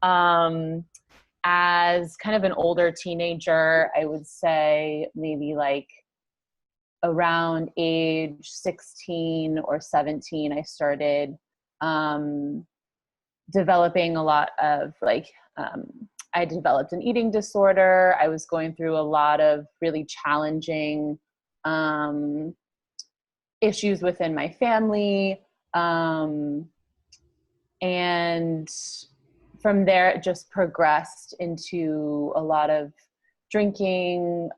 Um, as kind of an older teenager, I would say maybe like around age 16 or 17, I started um, developing a lot of I developed an eating disorder. I was going through a lot of really challenging um, issues within my family. Um, and from there, it just progressed into a lot of drinking,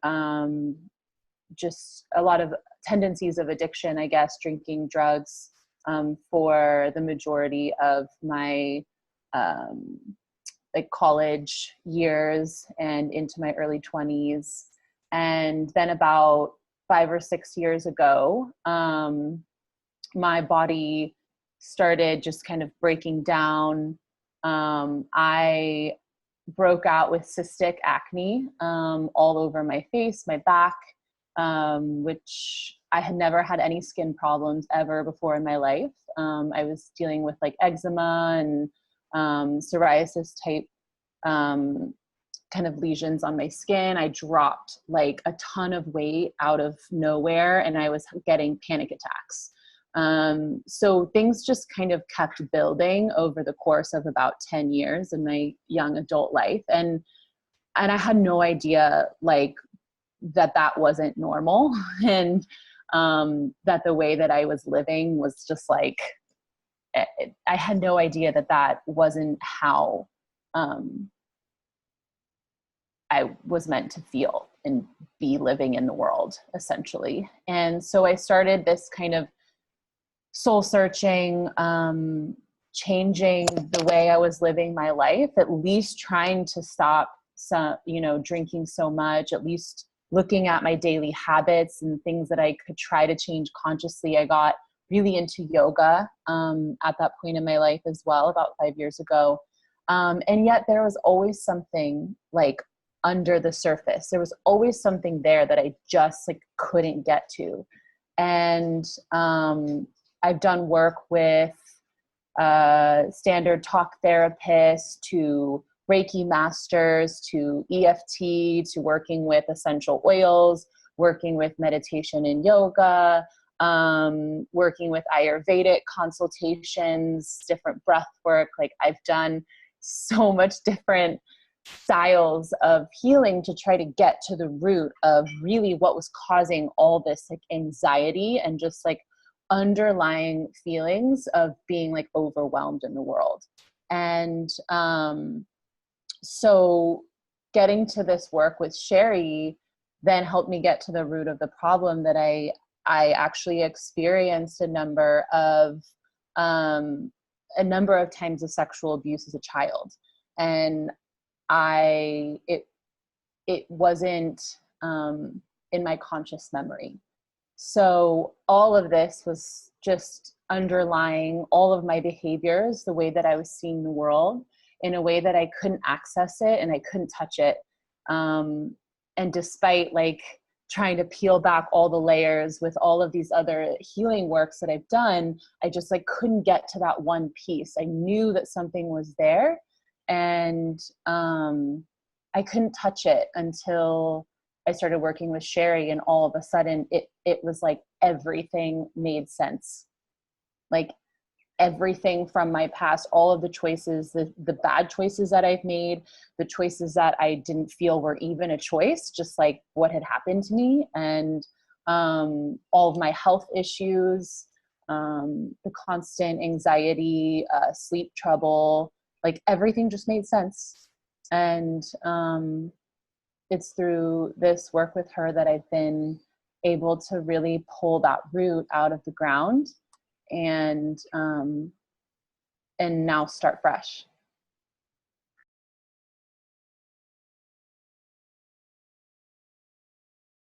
just a lot of tendencies of addiction, I guess, drinking drugs for the majority of my like college years and into my early 20s. And then about 5 or 6 years ago, my body started just kind of breaking down. I broke out with cystic acne all over my face, my back, which I had never had any skin problems ever before in my life. I was dealing with like eczema and psoriasis type kind of lesions on my skin. I dropped like a ton of weight out of nowhere and I was getting panic attacks. So things just kind of kept building over the course of about 10 years in my young adult life. And I had no idea like that wasn't normal and that the way that I was living was just like, I had no idea that wasn't how I was meant to feel and be living in the world, essentially. And so I started this kind of soul searching, changing the way I was living my life, at least trying to stop drinking so much, at least looking at my daily habits and things that I could try to change consciously. I got really into yoga at that point in my life as well, about 5 years ago. And yet there was always something like under the surface. There was always something there that I just like couldn't get to. And I've done work with standard talk therapists to Reiki masters to EFT to working with essential oils, working with meditation and yoga, working with Ayurvedic consultations, different breath work. Like I've done so much different styles of healing to try to get to the root of really what was causing all this like anxiety and just like underlying feelings of being like overwhelmed in the world. And so getting to this work with Cherie then helped me get to the root of the problem that I actually experienced a number of times of sexual abuse as a child. And it wasn't in my conscious memory. So all of this was just underlying all of my behaviors, the way that I was seeing the world in a way that I couldn't access it and I couldn't touch it. And despite like trying to peel back all the layers with all of these other healing works that I've done, I just like couldn't get to that one piece. I knew that something was there and I couldn't touch it until I started working with Cherie, and all of a sudden it was like everything made sense. Like everything from my past, all of the choices, the bad choices that I've made, the choices that I didn't feel were even a choice, just like what had happened to me, and all of my health issues, the constant anxiety, sleep trouble, like everything just made sense. And it's through this work with her that I've been able to really pull that root out of the ground and now start fresh.